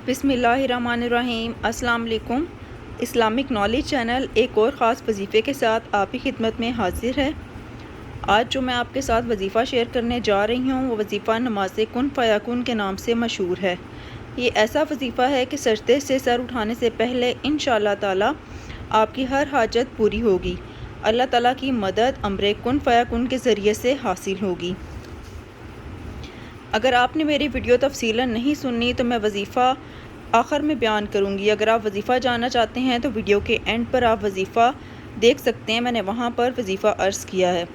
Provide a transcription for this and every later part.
बिस्मिल्लाहिर्रहमानिर्रहीम। अस्सलाम वालेकुम। इस्लामिक नॉलेज चैनल एक और ख़ास वजीफ़े के साथ आपकी खिदमत में हाजिर है। आज जो मैं आपके साथ वजीफ़ा शेयर करने जा रही हूँ वो वजीफ़ा नमाज कुन फ़याकुन के नाम से मशहूर है। ये ऐसा वजीफ़ा है कि सजदे से सर उठाने से पहले इंशाअल्लाह ताला आपकी हर हाजत पूरी होगी। अल्लाह ताला की मदद अम्र कुन फ़याकुन के ज़रिए से हासिल होगी। अगर आपने मेरी वीडियो तफसीलन नहीं सुनी तो मैं वजीफ़ा आखिर में बयान करूँगी। अगर आप वजीफ़ा जानना चाहते हैं तो वीडियो के एंड पर आप वजीफ़ा देख सकते हैं, मैंने वहाँ पर वजीफ़ा अर्ज़ किया है।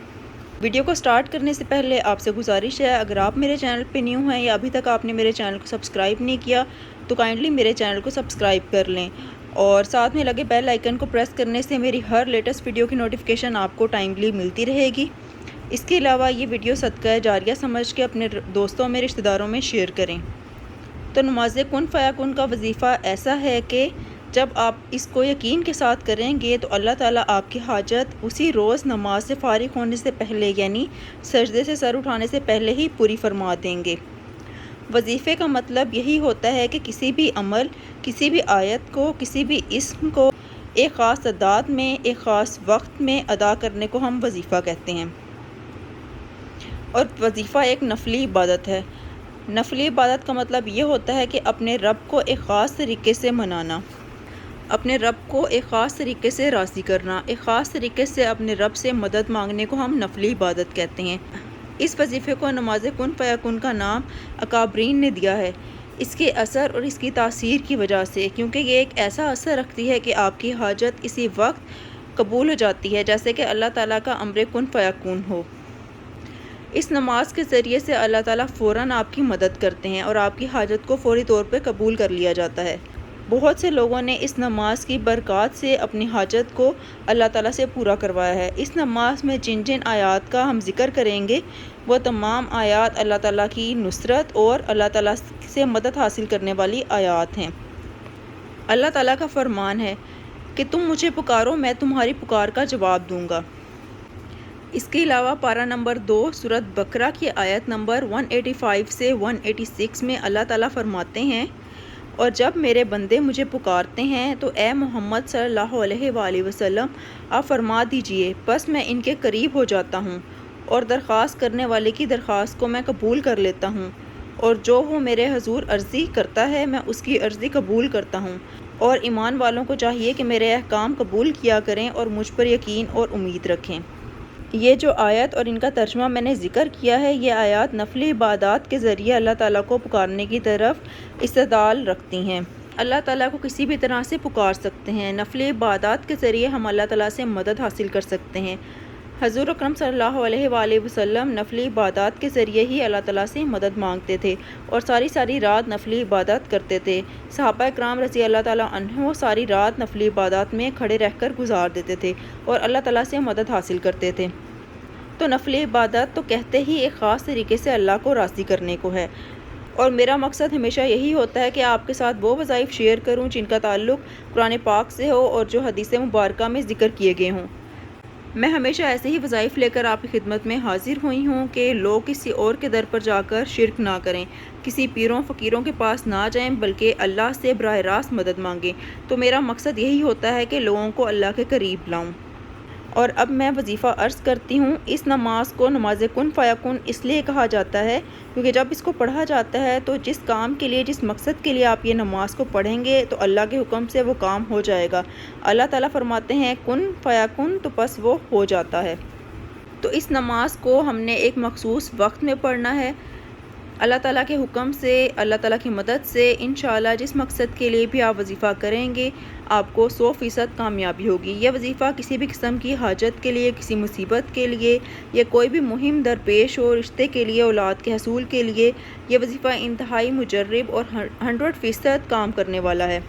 वीडियो को स्टार्ट करने से पहले आपसे गुजारिश है, अगर आप मेरे चैनल पे न्यू हैं या अभी तक आपने मेरे चैनल को सब्सक्राइब नहीं किया तो काइंडली मेरे चैनल को सब्सक्राइब कर लें और साथ में लगे बेल आइकन को प्रेस करने से मेरी हर लेटेस्ट वीडियो की नोटिफिकेशन आपको टाइमली मिलती रहेगी। इसके अलावा ये वीडियो सदका जारिया समझ के अपने दोस्तों में रिश्तेदारों में शेयर करें। तो नमाज कुन फ़याकुन का वजीफ़ा ऐसा है कि जब आप इसको यकीन के साथ करेंगे तो अल्लाह ताला आपकी हाजत उसी रोज़ नमाज से फ़ारिग होने से पहले यानी सजदे से सर उठाने से पहले ही पूरी फरमा देंगे। वजीफ़े का मतलब यही होता है कि किसी भी अमल, किसी भी आयत को, किसी भी इस्म को एक ख़ास तादाद में, एक ख़ास वक्त में अदा करने को हम वजीफ़ा कहते हैं। और वजीफ़ा एक नफली इबादत है। नफली इबादत का मतलब ये होता है कि अपने रब को एक ख़ास तरीके से मनाना, अपने रब को एक ख़ास तरीके से राज़ी करना, एक ख़ास तरीके से अपने रब से मदद मांगने को हम नफली इबादत कहते हैं। इस वजीफ़े को नमाज कुन फ़याकुन का नाम अकाबरीन ने दिया है इसके असर और इसकी तासीर की वजह से, क्योंकि ये एक ऐसा असर रखती है कि आपकी हाजत इसी वक्त कबूल हो जाती है जैसे कि अल्लाह ताला का अम्र कुन फ़याकुन हो। इस नमाज के ज़रिए से अल्लाह ताला फ़ौरन आपकी मदद करते हैं और आपकी हाजत को फ़ौरी तौर पे कबूल कर लिया जाता है। बहुत से लोगों ने इस नमाज की बरक़ात से अपनी हाजत को अल्लाह ताला से पूरा करवाया है। इस नमाज में जिन जिन आयात का हम ज़िक्र करेंगे वो तमाम आयात अल्लाह ताला की नुसरत और अल्लाह ताला से मदद हासिल करने वाली आयात हैं। अल्लाह ताला का फरमान है कि तुम मुझे पुकारो, मैं तुम्हारी पुकार का जवाब दूँगा। इसके अलावा पारा नंबर 2 सूरत बकरा की आयत नंबर 185 से 186 में अल्लाह ताला फरमाते हैं, और जब मेरे बंदे मुझे पुकारते हैं तो ए मोहम्मद सल्लल्लाहु अलैहि वसल्लम आप फरमा दीजिए, बस मैं इनके करीब हो जाता हूँ और दरख्वास्त करने वाले की दरख्वास्त को मैं कबूल कर लेता हूँ, और जो वो मेरे हजूर अर्ज़ी करता है मैं उसकी अर्ज़ी कबूल करता हूँ। और ईमान वालों को चाहिए कि मेरे अहकाम कबूल किया करें और मुझ पर यकीन और उम्मीद रखें। ये जो आयत और इनका तर्जुमा मैंने ज़िक्र किया है, ये आयत नफली इबादत के ज़रिए अल्लाह ताला को पुकारने की तरफ इस्तदाल रखती हैं। अल्लाह ताला को किसी भी तरह से पुकार सकते हैं। नफली इबादत के ज़रिए हम अल्लाह ताला से मदद हासिल कर सकते हैं। हज़ूर अकरम सल्लल्लाहु अलैहि वसल्लम नफली इबादत के ज़रिए ही अल्लाह ताला से मदद मांगते थे और सारी सारी रात नफली इबादत करते थे। सहाबा इकराम रज़ी अल्लाह ताला अन्हुम सारी रात नफली इबादत में खड़े रहकर गुजार देते थे और अल्लाह ताला से मदद हासिल करते थे। तो नफली इबादत तो कहते ही एक ख़ास तरीके से अल्लाह को राज़ी करने को है, और मेरा मकसद हमेशा यही होता है कि आपके साथ वो वज़ाइफ शेयर करूं जिनका ताल्लुक़ कुरान पाक से हो और जो हदीस मुबारका में ज़िक्र किए गए हों। मैं हमेशा ऐसे ही वज़ाइफ लेकर आपकी खिदमत में हाजिर हुई हूँ कि लोग किसी और के दर पर जाकर शिरक ना करें, किसी पीरों फ़कीरों के पास ना जाएं, बल्कि अल्लाह से बराह रास्त मदद मांगें। तो मेरा मकसद यही होता है कि लोगों को अल्लाह के करीब लाऊं। और अब मैं वजीफ़ा अर्ज़ करती हूँ। इस नमाज को नमाज कुन फ़याकुन इसलिए कहा जाता है क्योंकि जब इसको पढ़ा जाता है तो जिस काम के लिए, जिस मकसद के लिए आप ये नमाज को पढ़ेंगे तो अल्लाह के हुक्म से वो काम हो जाएगा। अल्लाह ताला फरमाते हैं कुन फ़याकुन, तो बस वो हो जाता है। तो इस नमाज को हमने एक मखसूस वक्त में पढ़ना है। अल्लाह ताला के हुक्म से, अल्लाह ताला की मदद से इंशाअल्लाह जिस मकसद के लिए भी आप वजीफ़ा करेंगे आपको 100% कामयाबी होगी। यह वजीफ़ा किसी भी किस्म की हाजत के लिए, किसी मुसीबत के लिए या कोई भी मुहिम दरपेश हो, रिश्ते के लिए, औलाद के हसूल के लिए, यह वजीफ़ा इंतहाई मुजर्रब और 100% काम करने वाला है।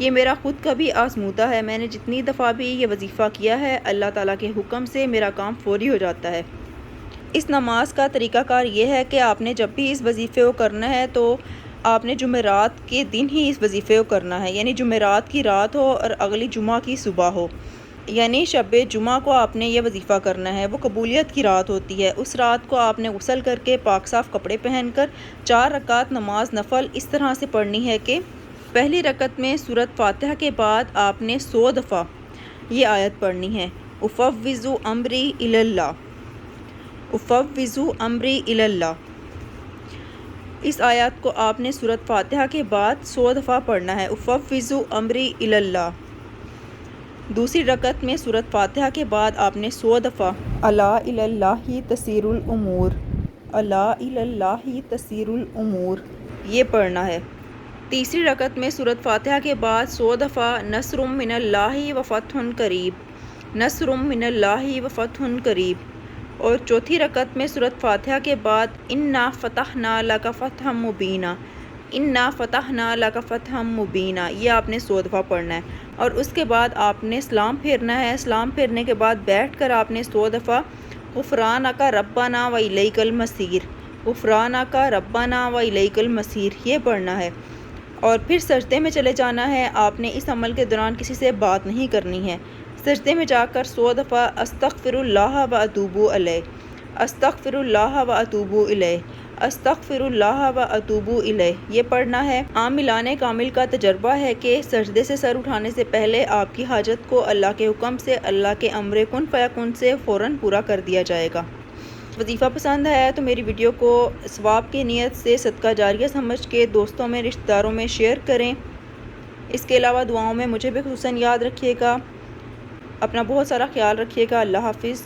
ये मेरा ख़ुद का भी आज़मूदा है। मैंने जितनी दफ़ा भी ये वजीफ़ा किया है अल्लाह ताला के हुक्म से मेरा काम फ़ौरी हो जाता है। इस नमाज का तरीक़ाकार ये है कि आपने जब भी इस वजीफ़े को करना है तो आपने जुमेरात के दिन ही इस वजीफ़े को करना है, यानी जुमेरात की रात हो और अगली जुमा की सुबह हो, यानी शब जुमा को आपने ये वजीफ़ा करना है। वो कबूलियत की रात होती है। उस रात को आपने गुस्ल करके पाक साफ़ कपड़े पहनकर 4 रकात नमाज नफ़ल इस तरह से पढ़नी है कि پہلی رکعت میں سورۃ فاتحہ کے بعد آپ نے 100 دفعہ یہ آیت پڑھنی ہے، افوض امری الی اللہ، افوض امری الی اللہ۔ اس آیات کو آپ نے سورۃ فاتحہ کے بعد 100 دفعہ پڑھنا ہے، افوض امری الی اللہ۔ دوسری رکعت میں سورۃ فاتحہ کے بعد آپ نے 100 دفعہ الا الی اللہ تسیر الامور، الا الی اللہ تسیر الامور یہ پڑھنا ہے۔ تیسری رکعت میں سورۃ فاتحہ کے بعد 100 دفعہ نصر من اللہ و فتح قریب، نصر من اللہ و فتح قریب۔ اور چوتھی رکعت میں سورۃ فاتحہ کے بعد انا فتحنا لک فتحا مبینا، انا فتحنا لک فتحا مبینا یہ آپ نے 100 دفعہ پڑھنا ہے۔ اور اس کے بعد آپ نے سلام پھیرنا ہے، سلام پھیرنے کے بعد بیٹھ کر آپ نے 100 دفعہ غفرانک ربنا و الیک المصیر، غفرانک ربنا و الیک المصیر یہ پڑھنا ہے۔ اور پھر سجدے میں چلے جانا ہے، آپ نے اس عمل کے دوران کسی سے بات نہیں کرنی ہے۔ سجدے میں جا کر 100 دفعہ استغفر اللہ و اتوب الیہ، استغفر اللہ و اتوب الیہ، استغفر اللہ و اتوب الیہ یہ پڑھنا ہے۔ عاملان کامل کا تجربہ ہے کہ سجدے سے سر اٹھانے سے پہلے آپ کی حاجت کو اللہ کے حکم سے، اللہ کے امر کن فیکن سے فوراً پورا کر دیا جائے گا۔ وظیفہ پسند آیا تو میری ویڈیو کو ثواب کی نیت سے صدقہ جاریہ سمجھ کے دوستوں میں، رشتہ داروں میں شیئر کریں۔ اس کے علاوہ دعاؤں میں مجھے بھی خصوصاً یاد رکھیے گا۔ اپنا بہت سارا خیال رکھیے گا۔ اللہ حافظ۔